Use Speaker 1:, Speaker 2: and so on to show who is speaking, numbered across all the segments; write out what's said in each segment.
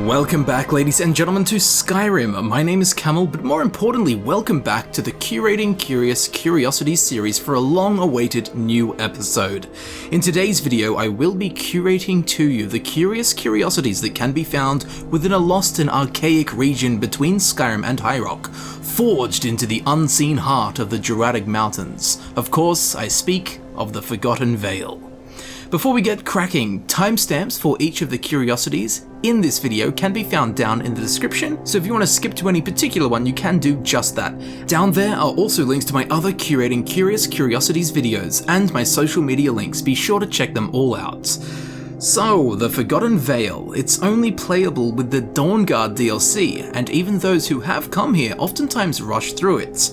Speaker 1: Welcome back, ladies and gentlemen, to Skyrim. My name is Camel, but more importantly, welcome back to the Curating Curious Curiosities series for a long-awaited new episode. In today's video, I will be curating to you the curious curiosities that can be found within a lost and archaic region between Skyrim and High Rock, forged into the unseen heart of the Druidic Mountains. Of course, I speak of the Forgotten Vale. Before we get cracking, timestamps for each of the curiosities in this video can be found down in the description, so if you want to skip to any particular one, you can do just that. Down there are also links to my other Curating Curious Curiosities videos and my social media links. Be sure to check them all out. So, the Forgotten Vale, it's only playable with the Dawnguard DLC, and even those who have come here oftentimes rush through it.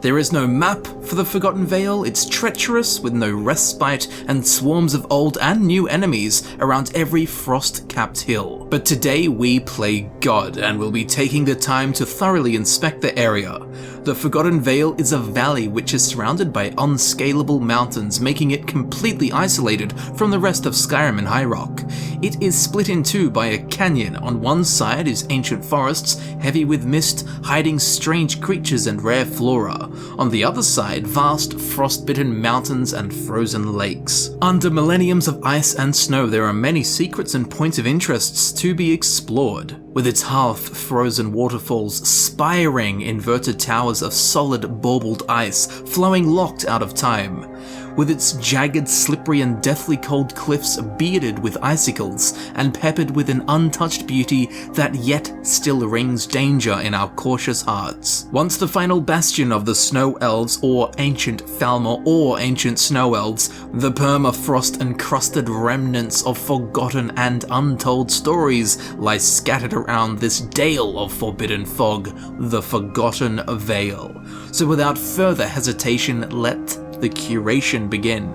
Speaker 1: There is no map for the Forgotten Vale, it's treacherous with no respite and swarms of old and new enemies around every frost-capped hill. But today we play God and will be taking the time to thoroughly inspect the area. The Forgotten Vale is a valley which is surrounded by unscalable mountains, making it completely isolated from the rest of Skyrim and High Rock. It is split in two by a canyon. On one side is ancient forests, heavy with mist, hiding strange creatures and rare flora. On the other side, vast frost-bitten mountains and frozen lakes. Under millenniums of ice and snow, there are many secrets and points of interests to be explored. With its half-frozen waterfalls, spiring inverted towers of solid baubled ice, flowing locked out of time. With its jagged, slippery and deathly cold cliffs bearded with icicles and peppered with an untouched beauty that yet still rings danger in our cautious hearts. Once the final bastion of the Snow Elves, or ancient Falmer or ancient Snow Elves, the permafrost-encrusted remnants of forgotten and untold stories lie scattered around this dale of forbidden fog, the Forgotten Vale. So without further hesitation, let the curation begin.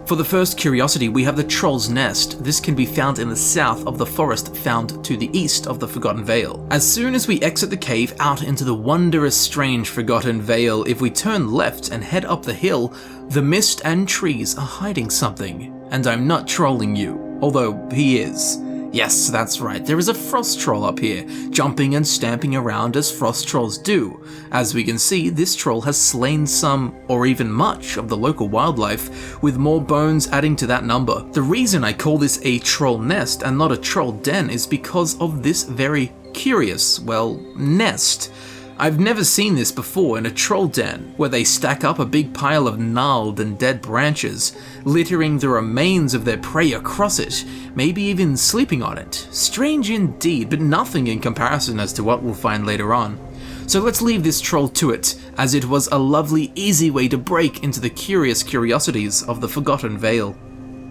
Speaker 1: For the first curiosity, we have the Troll's Nest. This can be found in the south of the forest found to the east of the Forgotten Vale. As soon as we exit the cave out into the wondrous strange Forgotten Vale, if we turn left and head up the hill, the mist and trees are hiding something. And I'm not trolling you, although he is. Yes, that's right, there is a frost troll up here, jumping and stamping around as frost trolls do. As we can see, this troll has slain some, or even much, of the local wildlife, with more bones adding to that number. The reason I call this a troll nest and not a troll den is because of this very curious, well, nest. I've never seen this before in a troll den, where they stack up a big pile of gnarled and dead branches, littering the remains of their prey across it, maybe even sleeping on it. Strange indeed, but nothing in comparison as to what we'll find later on. So let's leave this troll to it, as it was a lovely, easy way to break into the curious curiosities of the Forgotten Vale.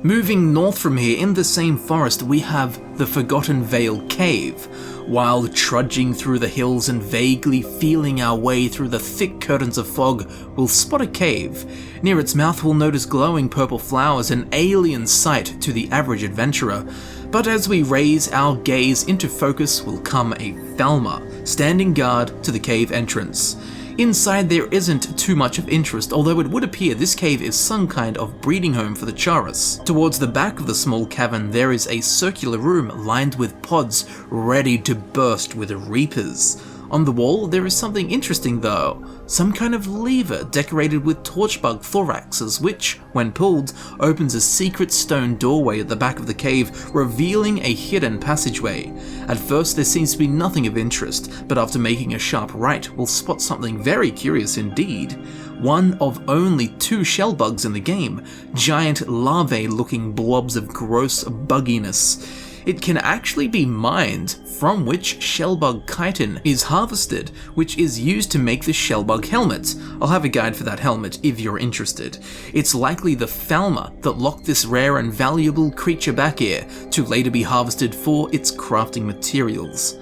Speaker 1: Moving north from here, in the same forest, we have the Forgotten Vale Cave. While trudging through the hills and vaguely feeling our way through the thick curtains of fog, we'll spot a cave. Near its mouth we'll notice glowing purple flowers, an alien sight to the average adventurer. But as we raise our gaze into focus will come a Falmer, standing guard to the cave entrance. Inside there isn't too much of interest, although it would appear this cave is some kind of breeding home for the Chaurus. Towards the back of the small cavern there is a circular room lined with pods ready to burst with reapers. On the wall there is something interesting though, some kind of lever decorated with torchbug thoraxes which, when pulled, opens a secret stone doorway at the back of the cave, revealing a hidden passageway. At first there seems to be nothing of interest, but after making a sharp right we'll spot something very curious indeed. One of only 2 shellbugs in the game, giant larvae-looking blobs of gross bugginess. It can actually be mined, from which shellbug chitin is harvested, which is used to make the shellbug helmet. I'll have a guide for that helmet if you're interested. It's likely the Falmer that locked this rare and valuable creature back here, to later be harvested for its crafting materials.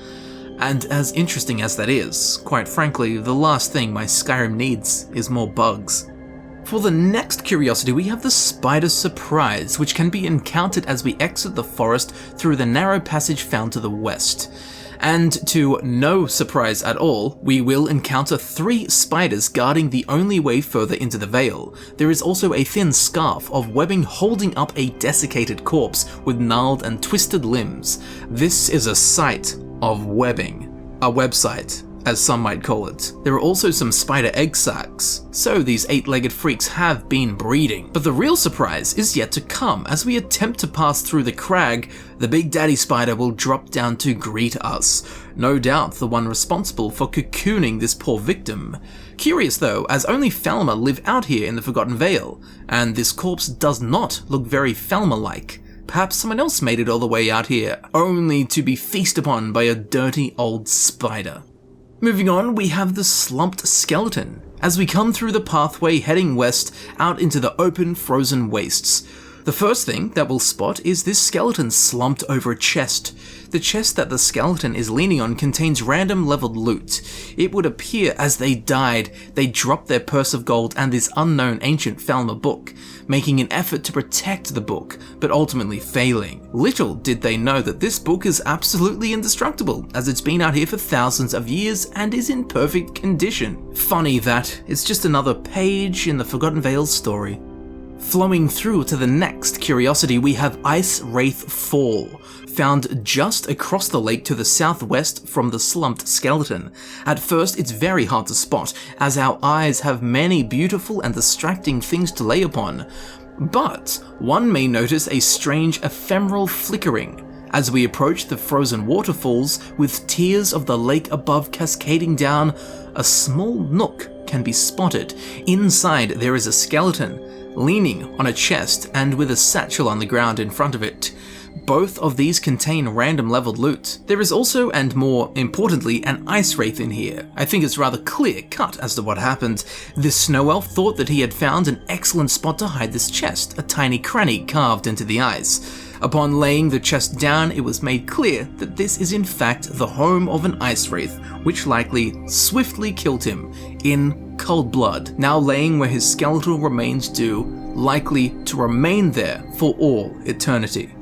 Speaker 1: And as interesting as that is, quite frankly, the last thing my Skyrim needs is more bugs. For the next curiosity, we have the Spider Surprise, which can be encountered as we exit the forest through the narrow passage found to the west. And to no surprise at all, we will encounter 3 spiders guarding the only way further into the Vale. There is also a thin scarf of webbing holding up a desiccated corpse with gnarled and twisted limbs. This is a sight of webbing, a website, as some might call it. There are also some spider egg sacs, so these 8-legged freaks have been breeding. But the real surprise is yet to come. As we attempt to pass through the crag, the Big Daddy Spider will drop down to greet us. No doubt the one responsible for cocooning this poor victim. Curious though, as only Falmer live out here in the Forgotten Vale, and this corpse does not look very Falmer-like. Perhaps someone else made it all the way out here, only to be feasted upon by a dirty old spider. Moving on, we have the Slumped Skeleton, as we come through the pathway heading west out into the open frozen wastes. The first thing that we'll spot is this skeleton slumped over a chest. The chest that the skeleton is leaning on contains random leveled loot. It would appear as they died, they dropped their purse of gold and this unknown ancient Falmer book, making an effort to protect the book, but ultimately failing. Little did they know that this book is absolutely indestructible, as it's been out here for thousands of years and is in perfect condition. Funny that it's just another page in the Forgotten Vale story. Flowing through to the next curiosity, we have Icewraith Fall, found just across the lake to the southwest from the Slumped Skeleton. At first, it's very hard to spot, as our eyes have many beautiful and distracting things to lay upon. But one may notice a strange ephemeral flickering as we approach the frozen waterfalls with tears of the lake above cascading down. A small nook can be spotted. Inside there is a skeleton, leaning on a chest and with a satchel on the ground in front of it. Both of these contain random leveled loot. There is also, and more importantly, an ice wraith in here. I think it's rather clear cut as to what happened. This snow elf thought that he had found an excellent spot to hide this chest, a tiny cranny carved into the ice. Upon laying the chest down, it was made clear that this is in fact the home of an ice wraith, which likely swiftly killed him in cold blood, now laying where his skeletal remains do, likely to remain there for all eternity.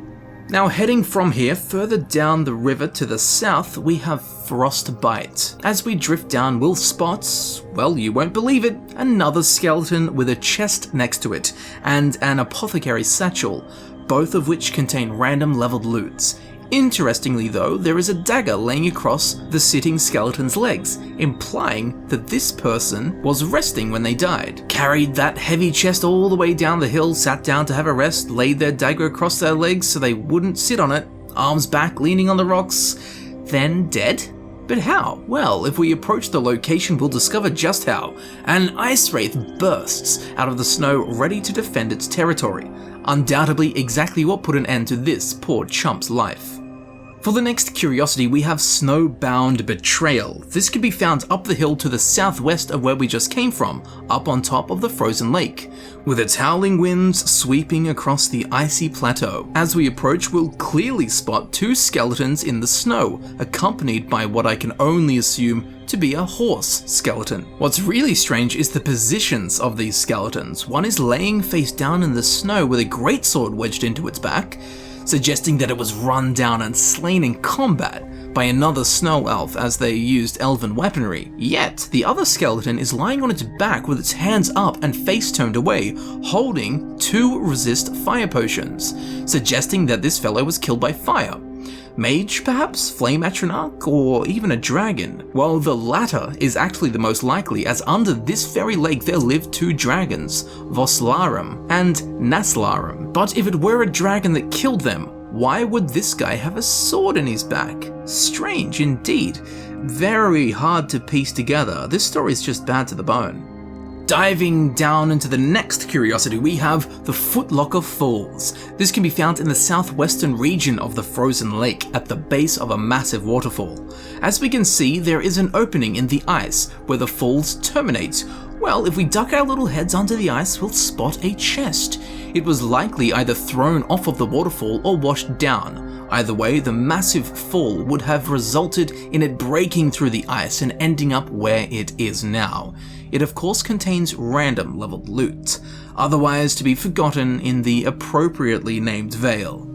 Speaker 1: Now heading from here further down the river to the south, we have Frostbite. As we drift down, we'll spot, well, you won't believe it, another skeleton with a chest next to it and an apothecary satchel, both of which contain random leveled loots. Interestingly though, there is a dagger laying across the sitting skeleton's legs, implying that this person was resting when they died. Carried that heavy chest all the way down the hill, sat down to have a rest, laid their dagger across their legs so they wouldn't sit on it, arms back leaning on the rocks, then dead? But how? Well, if we approach the location, we'll discover just how. An ice wraith bursts out of the snow, ready to defend its territory. Undoubtedly exactly what put an end to this poor chump's life. For the next curiosity, we have Snowbound Betrayal. This can be found up the hill to the southwest of where we just came from, up on top of the frozen lake, with its howling winds sweeping across the icy plateau. As we approach, we'll clearly spot two skeletons in the snow, accompanied by what I can only assume to be a horse skeleton. What's really strange is the positions of these skeletons. One is laying face down in the snow with a greatsword wedged into its back, suggesting that it was run down and slain in combat by another snow elf as they used elven weaponry. Yet, the other skeleton is lying on its back with its hands up and face turned away, holding 2 resist fire potions, suggesting that this fellow was killed by fire. Mage, perhaps? Flame Atronach? Or even a dragon? Well, the latter is actually the most likely, as under this very lake there live 2 dragons, Voslarum and Naslarum. But if it were a dragon that killed them, why would this guy have a sword in his back? Strange indeed. Very hard to piece together. This story is just bad to the bone. Diving down into the next curiosity, we have the Footlocker Falls. This can be found in the southwestern region of the frozen lake at the base of a massive waterfall. As we can see, there is an opening in the ice where the falls terminate. Well, if we duck our little heads under the ice, we'll spot a chest. It was likely either thrown off of the waterfall or washed down. Either way, the massive fall would have resulted in it breaking through the ice and ending up where it is now. It of course contains random leveled loot, otherwise to be forgotten in the appropriately named Vale.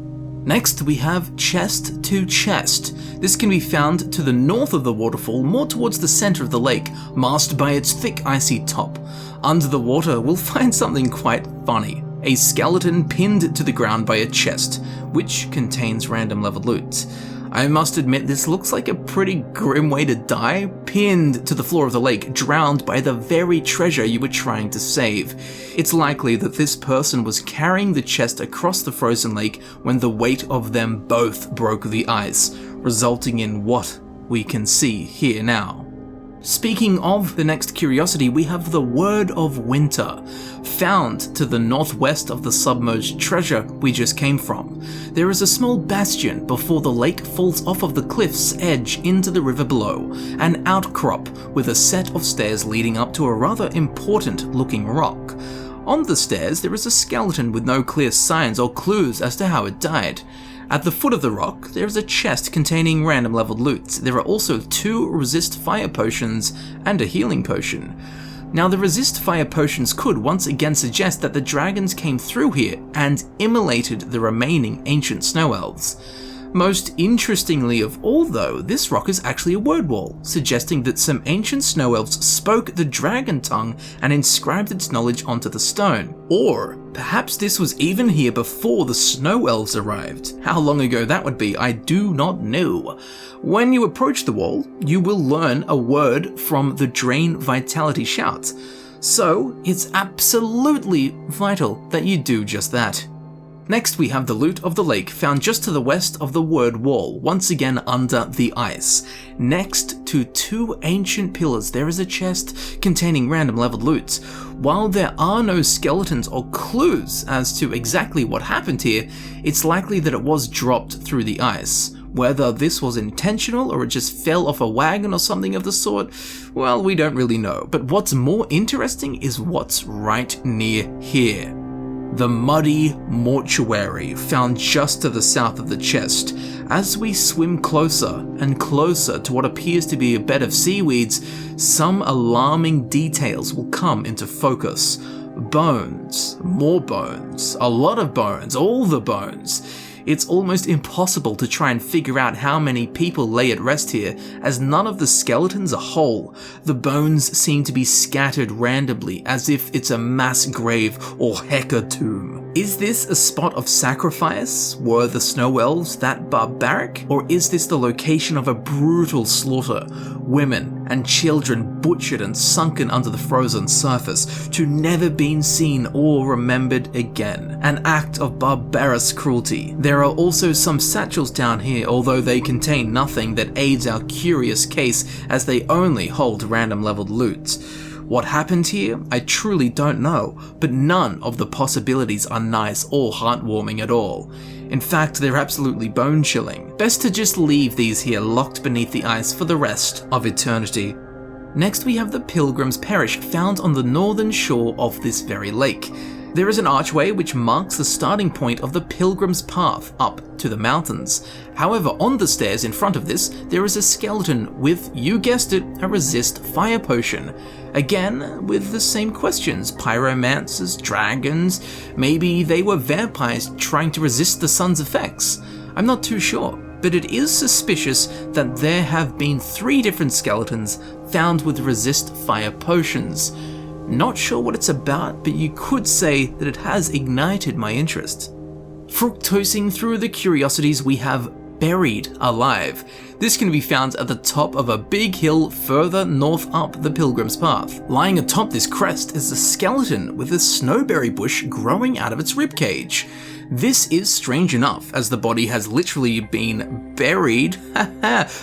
Speaker 1: Next we have Chest to Chest. This can be found to the north of the waterfall, more towards the center of the lake, masked by its thick icy top. Under the water we'll find something quite funny. A skeleton pinned to the ground by a chest, which contains random leveled loot. I must admit this looks like a pretty grim way to die, pinned to the floor of the lake, drowned by the very treasure you were trying to save. It's likely that this person was carrying the chest across the frozen lake when the weight of them both broke the ice, resulting in what we can see here now. Speaking of the next curiosity, we have the Word of Winter, found to the northwest of the submerged treasure we just came from. There is a small bastion before the lake falls off of the cliff's edge into the river below, an outcrop with a set of stairs leading up to a rather important looking rock. On the stairs there is a skeleton with no clear signs or clues as to how it died. At the foot of the rock, there is a chest containing random leveled loot. There are also 2 resist fire potions and a healing potion. Now the resist fire potions could once again suggest that the dragons came through here and immolated the remaining ancient snow elves. Most interestingly of all though, this rock is actually a word wall, suggesting that some ancient snow elves spoke the dragon tongue and inscribed its knowledge onto the stone. Or perhaps this was even here before the snow elves arrived. How long ago that would be, I do not know. When you approach the wall, you will learn a word from the Drain Vitality Shout. So it's absolutely vital that you do just that. Next we have the loot of the lake, found just to the west of the word wall, once again under the ice. Next to 2 ancient pillars there is a chest containing random leveled loot. While there are no skeletons or clues as to exactly what happened here, it's likely that it was dropped through the ice. Whether this was intentional or it just fell off a wagon or something of the sort, well, we don't really know. But what's more interesting is what's right near here. The muddy mortuary, found just to the south of the chest. As we swim closer and closer to what appears to be a bed of seaweeds, some alarming details will come into focus. Bones, more bones, a lot of bones, all the bones. It's almost impossible to try and figure out how many people lay at rest here, as none of the skeletons are whole. The bones seem to be scattered randomly, as if it's a mass grave or hecatomb. Is this a spot of sacrifice? Were the snow elves that barbaric? Or is this the location of a brutal slaughter? Women and children butchered and sunken under the frozen surface, to never be seen or remembered again. An act of barbarous cruelty. There are also some satchels down here, although they contain nothing that aids our curious case, as they only hold random leveled loot. What happened here? I truly don't know, but none of the possibilities are nice or heartwarming at all. In fact, they're absolutely bone-chilling. Best to just leave these here locked beneath the ice for the rest of eternity. Next we have the Pilgrim's Parish, found on the northern shore of this very lake. There is an archway which marks the starting point of the Pilgrim's Path up to the mountains. However, on the stairs in front of this, there is a skeleton with, you guessed it, a resist fire potion. Again, with the same questions: pyromancers, dragons, maybe they were vampires trying to resist the sun's effects. I'm not too sure, but it is suspicious that there have been 3 different skeletons found with resist fire potions. Not sure what it's about, but you could say that it has ignited my interest. Fructosing through the curiosities, we have Berried Alive. This can be found at the top of a big hill further north up the Pilgrim's Path. Lying atop this crest is a skeleton with a snowberry bush growing out of its ribcage. This is strange enough, as the body has literally been buried,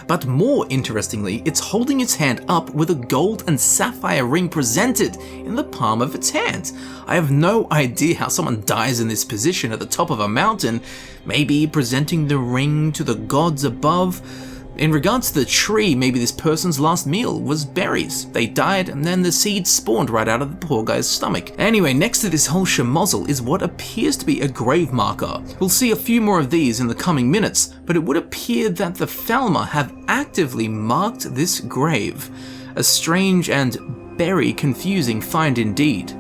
Speaker 1: but more interestingly, it's holding its hand up with a gold and sapphire ring presented in the palm of its hand. I have no idea how someone dies in this position at the top of a mountain, maybe presenting the ring to the gods above. In regards to the tree, maybe this person's last meal was berries. They died and then the seeds spawned right out of the poor guy's stomach. Anyway, next to this whole schmozzle is what appears to be a grave marker. We'll see a few more of these in the coming minutes, but it would appear that the Falmer have actively marked this grave. A strange and very confusing find indeed.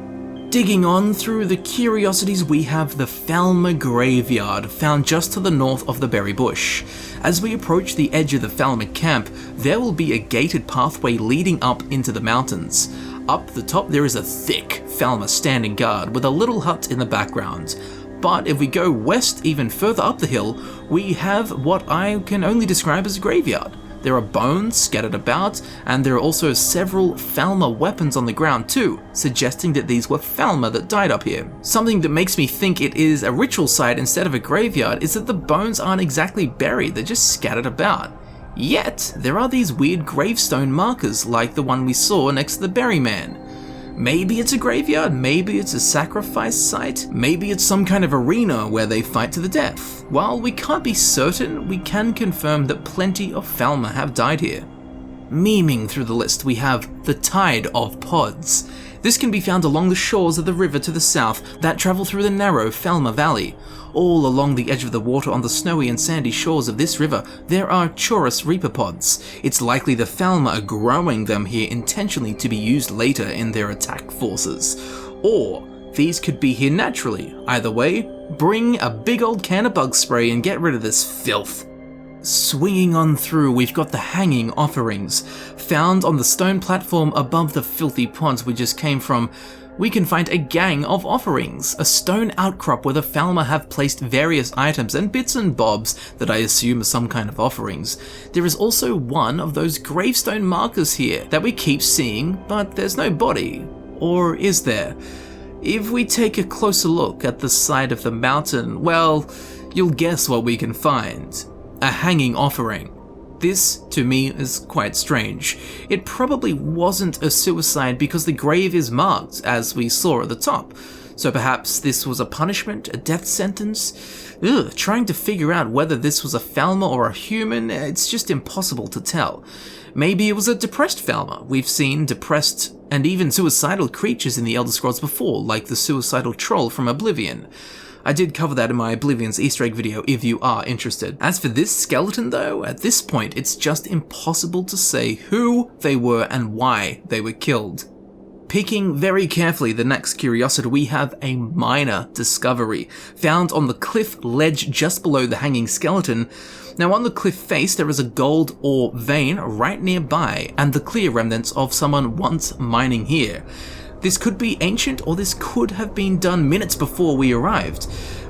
Speaker 1: Digging on through the curiosities, we have the Falmer Graveyard, found just to the north of the berry bush. As we approach the edge of the Falmer camp, there will be a gated pathway leading up into the mountains. Up the top there is a thick Falmer standing guard with a little hut in the background. but if we go west even further up the hill, we have what I can only describe as a graveyard. There are bones scattered about, and there are also several Falmer weapons on the ground too, suggesting that these were Falmer that died up here. Something that makes me think it is a ritual site instead of a graveyard is that the bones aren't exactly buried, they're just scattered about. Yet, there are these weird gravestone markers like the one we saw next to the Berryman. Maybe it's a graveyard, maybe it's a sacrifice site, maybe it's some kind of arena where they fight to the death. While we can't be certain, we can confirm that plenty of Falmer have died here. Memeing through the list, we have the Tide of Pods. This can be found along the shores of the river to the south that travel through the narrow Falmer Valley. All along the edge of the water on the snowy and sandy shores of this river, there are Chorus Reaper pods. It's likely the Falmer are growing them here intentionally to be used later in their attack forces. Or these could be here naturally. Either way, bring a big old can of bug spray and get rid of this filth. Swinging on through, we've got the Hanging Offerings. Found on the stone platform above the filthy ponds we just came from, we can find a gang of offerings, a stone outcrop where the Falmer have placed various items and bits and bobs that I assume are some kind of offerings. There is also one of those gravestone markers here that we keep seeing, but there's no body. Or is there? If we take a closer look at the side of the mountain, well, you'll guess what we can find. A hanging offering. This, to me, is quite strange. It probably wasn't a suicide because the grave is marked, as we saw at the top. So perhaps this was a punishment, a death sentence? Trying to figure out whether this was a Falmer or a human, it's just impossible to tell. Maybe it was a depressed Falmer. We've seen depressed and even suicidal creatures in the Elder Scrolls before, like the suicidal troll from Oblivion. I did cover that in my Oblivion's Easter egg video if you are interested. As for this skeleton though, at this point it's just impossible to say who they were and why they were killed. Picking very carefully the next curiosity, we have a minor discovery, found on the cliff ledge just below the hanging skeleton. Now on the cliff face there is a gold ore vein right nearby, and the clear remnants of someone once mining here. This could be ancient, or this could have been done minutes before we arrived.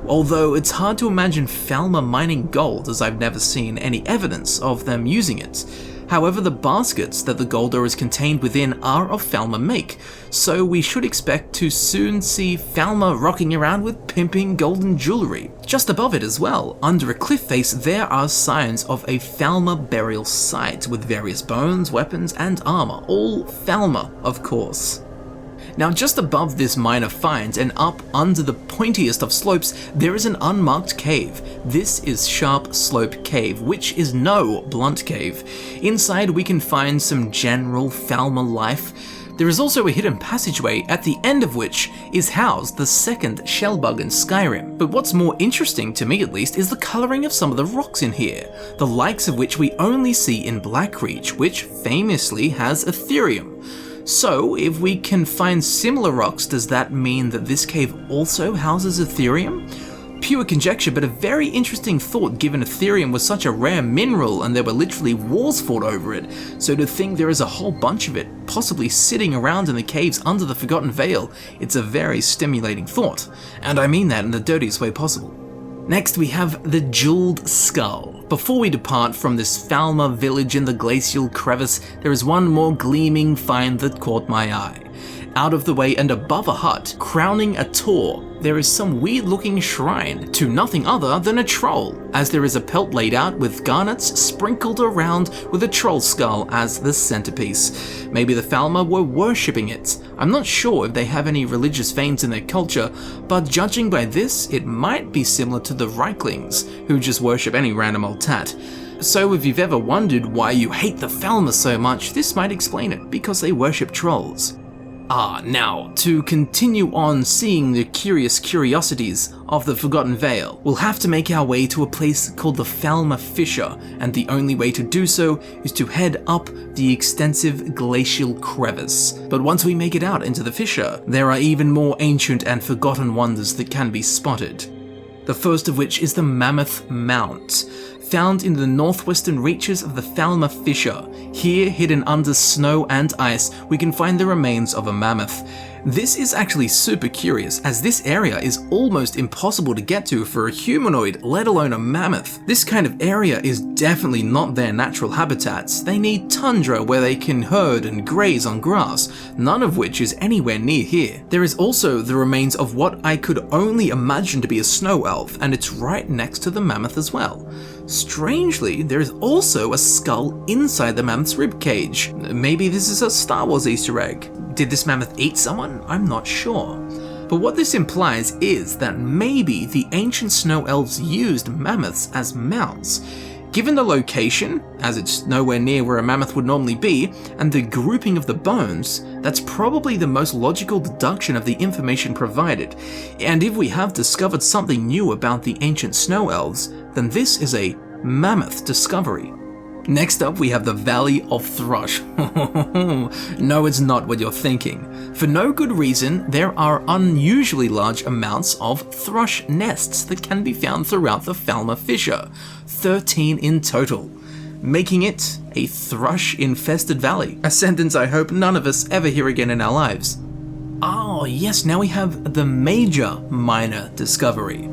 Speaker 1: Although it's hard to imagine Falmer mining gold, as I've never seen any evidence of them using it. However, the baskets that the gold ore is contained within are of Falmer make, so we should expect to soon see Falmer rocking around with pimping golden jewelry. Just above it as well, under a cliff face, there are signs of a Falmer burial site with various bones, weapons, and armor, all Falmer, of course. Now just above this minor find and up under the pointiest of slopes, there is an unmarked cave. This is Sharpslope Cave, which is no blunt cave. Inside we can find some general Falmer life. There is also a hidden passageway at the end of which is housed the second shellbug in Skyrim. But what's more interesting, to me at least, is the colouring of some of the rocks in here, the likes of which we only see in Blackreach, which famously has Ethereum. So, if we can find similar rocks, does that mean that this cave also houses Ethereum? Pure conjecture, but a very interesting thought given Ethereum was such a rare mineral and there were literally wars fought over it, so to think there is a whole bunch of it possibly sitting around in the caves under the Forgotten Vale, it's a very stimulating thought, and I mean that in the dirtiest way possible. Next we have the Jeweled Skull. Before we depart from this Falmer village in the Glacial Crevice, there is one more gleaming find that caught my eye. Out of the way and above a hut, crowning a tor, there is some weird looking shrine to nothing other than a troll, as there is a pelt laid out with garnets sprinkled around with a troll skull as the centerpiece. Maybe the Falmer were worshipping it. I'm not sure if they have any religious veins in their culture, but judging by this, it might be similar to the Reiklings, who just worship any random old tat. So if you've ever wondered why you hate the Falmer so much, this might explain it, because they worship trolls. Now, to continue on seeing the curious curiosities of the Forgotten Vale, we'll have to make our way to a place called the Falmer Fissure, and the only way to do so is to head up the extensive Glacial Crevice. But once we make it out into the fissure, there are even more ancient and forgotten wonders that can be spotted. The first of which is the Mammoth Mount. found in the northwestern reaches of the Falmer Fissure. Here, hidden under snow and ice, we can find the remains of a mammoth. This is actually super curious, as this area is almost impossible to get to for a humanoid, let alone a mammoth. This kind of area is definitely not their natural habitats. They need tundra where they can herd and graze on grass, none of which is anywhere near here. There is also the remains of what I could only imagine to be a snow elf, and it's right next to the mammoth as well. Strangely, there is also a skull inside the mammoth's ribcage. Maybe this is a Star Wars Easter egg. Did this mammoth eat someone? I'm not sure. But what this implies is that maybe the ancient snow elves used mammoths as mounts. Given the location, as it's nowhere near where a mammoth would normally be, and the grouping of the bones, that's probably the most logical deduction of the information provided. And if we have discovered something new about the ancient snow elves, then this is a mammoth discovery. Next up, we have the Valley of Thrush. No, it's not what you're thinking. For no good reason, there are unusually large amounts of thrush nests that can be found throughout the Falmer Fissure, 13 in total, making it a thrush-infested valley, a sentence I hope none of us ever hear again in our lives. Oh yes, now we have the major minor discovery.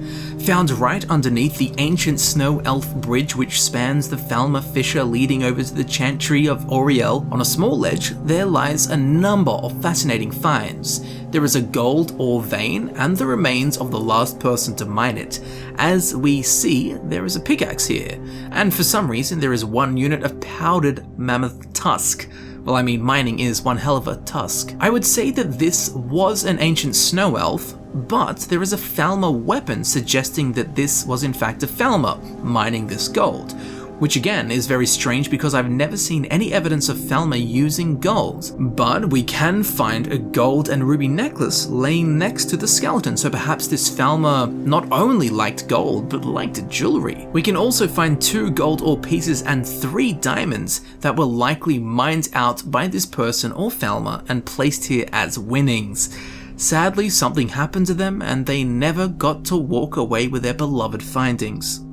Speaker 1: Found right underneath the ancient snow elf bridge which spans the Falmer Fissure leading over to the Chantry of Auriel, on a small ledge there lies a number of fascinating finds. There is a gold ore vein and the remains of the last person to mine it. As we see, there is a pickaxe here, and for some reason there is one unit of powdered mammoth tusk. Well, I mean, mining is one hell of a tusk. I would say that this was an ancient snow elf, but there is a Falmer weapon suggesting that this was in fact a Falmer mining this gold, which again is very strange because I've never seen any evidence of Falmer using gold. But we can find a gold and ruby necklace laying next to the skeleton, so perhaps this Falmer not only liked gold, but liked jewelry. We can also find 2 gold ore pieces and 3 diamonds that were likely mined out by this person or Falmer and placed here as winnings. Sadly, something happened to them and they never got to walk away with their beloved findings.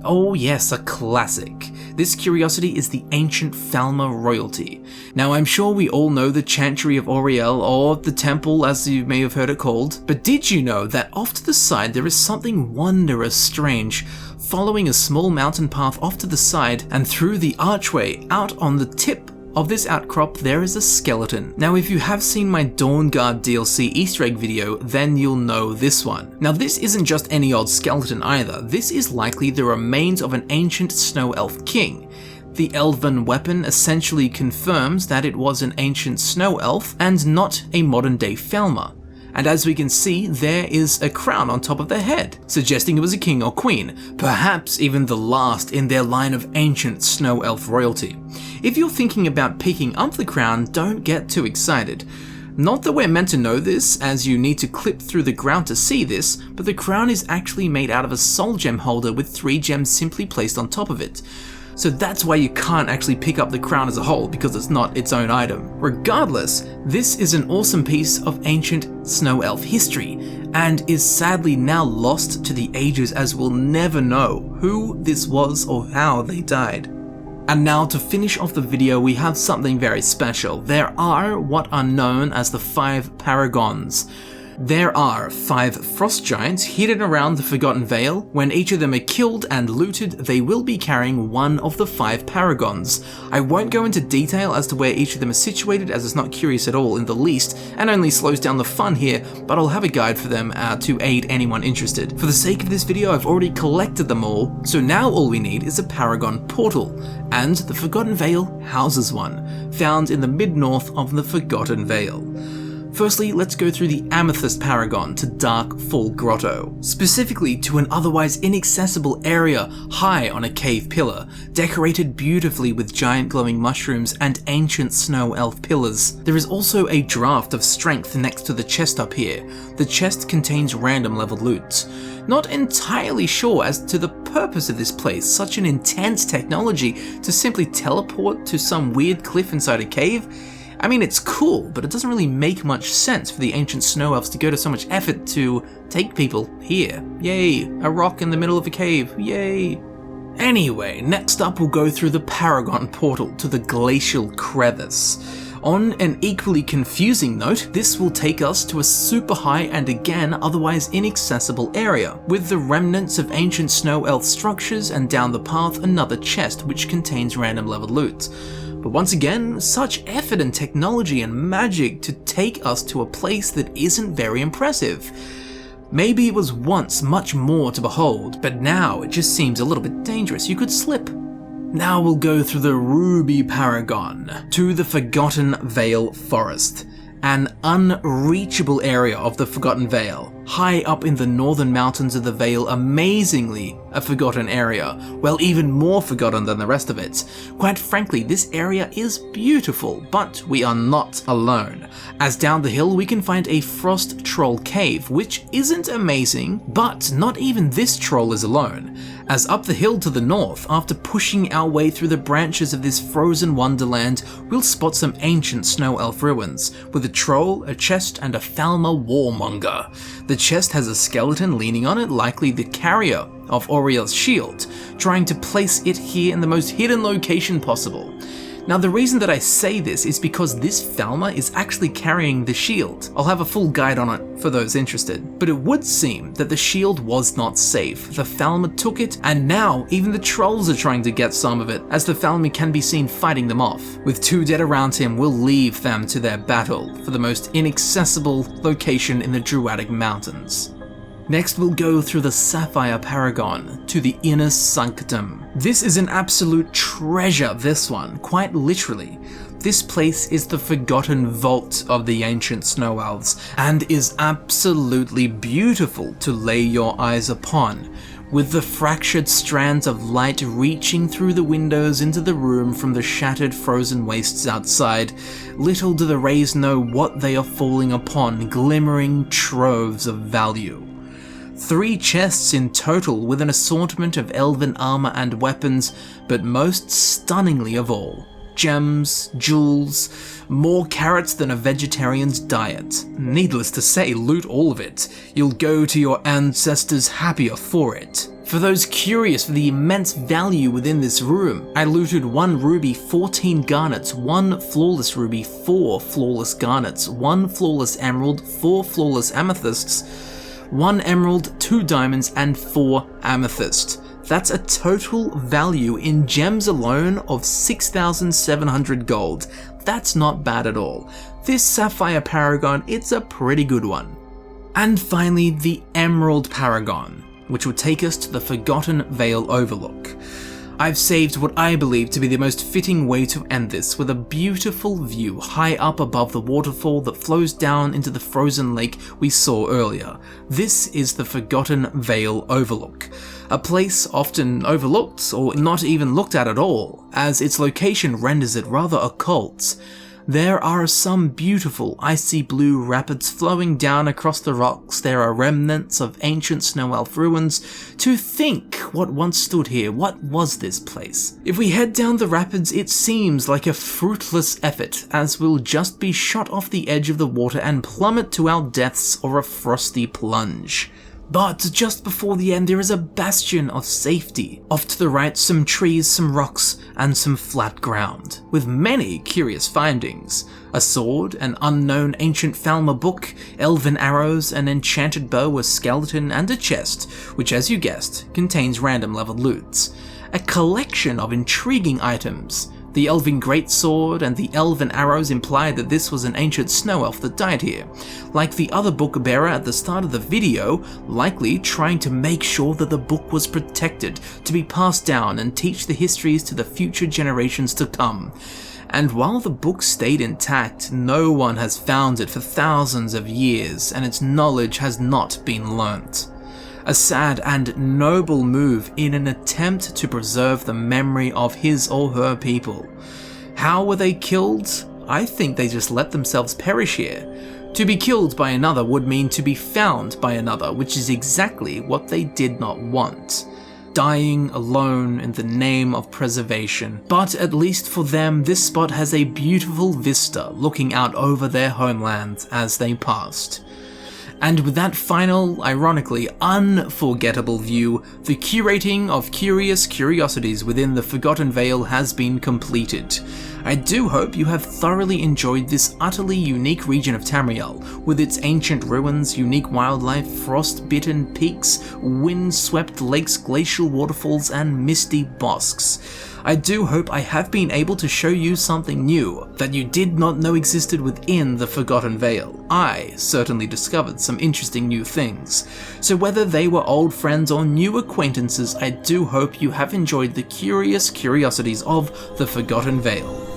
Speaker 1: Oh yes, a classic. This curiosity is the ancient Falmer royalty. Now I'm sure we all know the Chantry of Auriel, or the temple as you may have heard it called, but did you know that off to the side there is something wondrous strange? Following a small mountain path off to the side and through the archway out on the tip of this outcrop there is a skeleton. Now if you have seen my Dawnguard DLC Easter egg video, then you'll know this one. Now this isn't just any old skeleton either, this is likely the remains of an ancient snow elf king. The elven weapon essentially confirms that it was an ancient snow elf and not a modern day Falmer. And as we can see, there is a crown on top of their head, suggesting it was a king or queen, perhaps even the last in their line of ancient snow elf royalty. If you're thinking about picking up the crown, don't get too excited. Not that we're meant to know this, as you need to clip through the ground to see this, but the crown is actually made out of a soul gem holder with 3 gems simply placed on top of it. So that's why you can't actually pick up the crown as a whole, because it's not its own item. Regardless, this is an awesome piece of ancient snow elf history, and is sadly now lost to the ages, as we'll never know who this was or how they died. And now to finish off the video, we have something very special. There are what are known as the 5 Paragons. There are 5 frost giants hidden around the Forgotten Vale. When each of them are killed and looted, they will be carrying one of the 5 Paragons. I won't go into detail as to where each of them is situated, as it's not curious at all in the least, and only slows down the fun here, but I'll have a guide for them to aid anyone interested. For the sake of this video, I've already collected them all, so now all we need is a Paragon Portal, and the Forgotten Vale houses one, found in the mid-north of the Forgotten Vale. Firstly, let's go through the Amethyst Paragon to Darkfall Grotto, specifically to an otherwise inaccessible area high on a cave pillar, decorated beautifully with giant glowing mushrooms and ancient snow elf pillars. There is also a draft of strength next to the chest up here. The chest contains random level loot. Not entirely sure as to the purpose of this place, such an intense technology to simply teleport to some weird cliff inside a cave. I mean, it's cool, but it doesn't really make much sense for the ancient snow elves to go to so much effort to take people here. Yay, a rock in the middle of a cave, yay. Anyway, next up we'll go through the Paragon Portal to the Glacial Crevice. On an equally confusing note, this will take us to a super high and again otherwise inaccessible area, with the remnants of ancient snow elf structures and down the path another chest which contains random level loot. But once again, such effort and technology and magic to take us to a place that isn't very impressive. Maybe it was once much more to behold, but now it just seems a little bit dangerous. You could slip. Now we'll go through the Ruby Paragon to the Forgotten Vale Forest, an unreachable area of the Forgotten Vale, high up in the northern mountains of the Vale, amazingly a forgotten area, well, even more forgotten than the rest of it. Quite frankly, this area is beautiful, but we are not alone, as down the hill we can find a Frost Troll Cave, which isn't amazing, but not even this troll is alone, as up the hill to the north, after pushing our way through the branches of this frozen wonderland, we'll spot some ancient snow elf ruins, with a troll, a chest, and a Falmer warmonger. The chest has a skeleton leaning on it, likely the carrier of Auriel's shield, trying to place it here in the most hidden location possible. Now the reason that I say this is because this Falmer is actually carrying the shield. I'll have a full guide on it for those interested, but it would seem that the shield was not safe. The Falmer took it, and now even the trolls are trying to get some of it, as the Falmer can be seen fighting them off. With 2 dead around him, we'll leave them to their battle for the most inaccessible location in the Druidic Mountains. Next we'll go through the Sapphire Paragon to the Inner Sanctum. This is an absolute treasure, this one, quite literally. This place is the forgotten vault of the ancient snow elves, and is absolutely beautiful to lay your eyes upon, with the fractured strands of light reaching through the windows into the room from the shattered frozen wastes outside. Little do the rays know what they are falling upon, glimmering troves of value. 3 chests in total with an assortment of elven armor and weapons, but most stunningly of all, gems, jewels, more carrots than a vegetarian's diet. Needless to say, loot all of it. You'll go to your ancestors happier for it. For those curious for the immense value within this room, I looted 1 ruby, 14 garnets, 1 flawless ruby, 4 flawless garnets, 1 flawless emerald, 4 flawless amethysts, 1 emerald, 2 diamonds, and 4 amethyst. That's a total value in gems alone of 6,700 gold. That's not bad at all. This Sapphire Paragon, it's a pretty good one. And finally, the Emerald Paragon, which will take us to the Forgotten Vale Overlook. I've saved what I believe to be the most fitting way to end this, with a beautiful view high up above the waterfall that flows down into the frozen lake we saw earlier. This is the Forgotten Vale Overlook, a place often overlooked or not even looked at all, as its location renders it rather occult. There are some beautiful icy blue rapids flowing down across the rocks. There are remnants of ancient snow elf ruins. To think what once stood here, what was this place? If we head down the rapids, it seems like a fruitless effort, as we'll just be shot off the edge of the water and plummet to our deaths or a frosty plunge. But just before the end, there is a bastion of safety. Off to the right, some trees, some rocks, and some flat ground, with many curious findings. A sword, an unknown ancient Falmer book, elven arrows, an enchanted bow, a skeleton, and a chest, which, as you guessed, contains random level loots. A collection of intriguing items. The elven greatsword and the elven arrows imply that this was an ancient snow elf that died here. Like the other book bearer at the start of the video, likely trying to make sure that the book was protected, to be passed down and teach the histories to the future generations to come. And while the book stayed intact, no one has found it for thousands of years, and its knowledge has not been learnt. A sad and noble move in an attempt to preserve the memory of his or her people. How were they killed? I think they just let themselves perish here. To be killed by another would mean to be found by another, which is exactly what they did not want. Dying alone in the name of preservation. But at least for them, this spot has a beautiful vista looking out over their homeland as they passed. And with that final, ironically unforgettable view, the curating of curious curiosities within the Forgotten Vale has been completed. I do hope you have thoroughly enjoyed this utterly unique region of Tamriel, with its ancient ruins, unique wildlife, frost-bitten peaks, wind-swept lakes, glacial waterfalls, and misty bosks. I do hope I have been able to show you something new that you did not know existed within the Forgotten Vale. I certainly discovered some interesting new things. So whether they were old friends or new acquaintances, I do hope you have enjoyed the curious curiosities of the Forgotten Vale.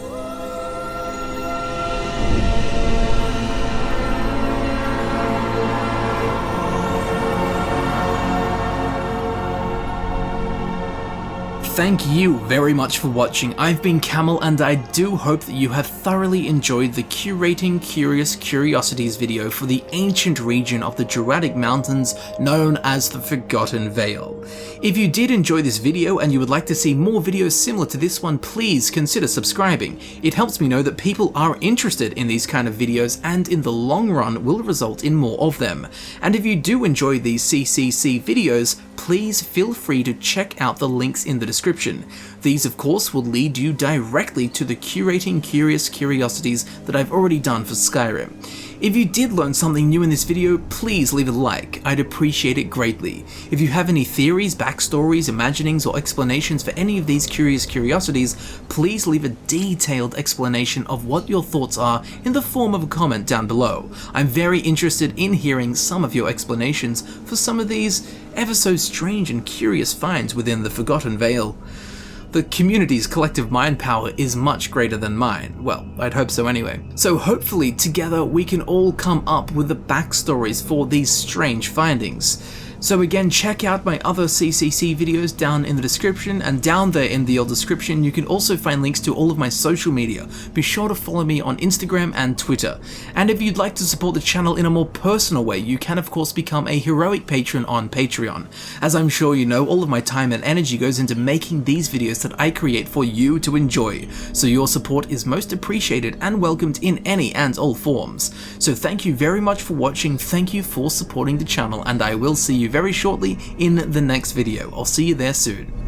Speaker 1: Thank you very much for watching. I've been Camel, and I do hope that you have thoroughly enjoyed the Curating Curious Curiosities video for the ancient region of the Druidic Mountains known as the Forgotten Vale. If you did enjoy this video and you would like to see more videos similar to this one, please consider subscribing. It helps me know that people are interested in these kind of videos and in the long run will result in more of them. And if you do enjoy these CCC videos, please feel free to check out the links in the description. These of course will lead you directly to the Curating Curious Curiosities that I've already done for Skyrim. If you did learn something new in this video, please leave a like, I'd appreciate it greatly. If you have any theories, backstories, imaginings, or explanations for any of these curious curiosities, please leave a detailed explanation of what your thoughts are in the form of a comment down below. I'm very interested in hearing some of your explanations for some of these ever so strange and curious finds within the Forgotten Vale. The community's collective mind power is much greater than mine. Well, I'd hope so anyway. So hopefully together we can all come up with the backstories for these strange findings. So again, check out my other CCC videos down in the description, and down there in the description you can also find links to all of my social media. Be sure to follow me on Instagram and Twitter. And if you'd like to support the channel in a more personal way, you can of course become a heroic patron on Patreon. As I'm sure you know, all of my time and energy goes into making these videos that I create for you to enjoy, so your support is most appreciated and welcomed in any and all forms. So thank you very much for watching, thank you for supporting the channel, and I will see you very shortly in the next video. I'll see you there soon.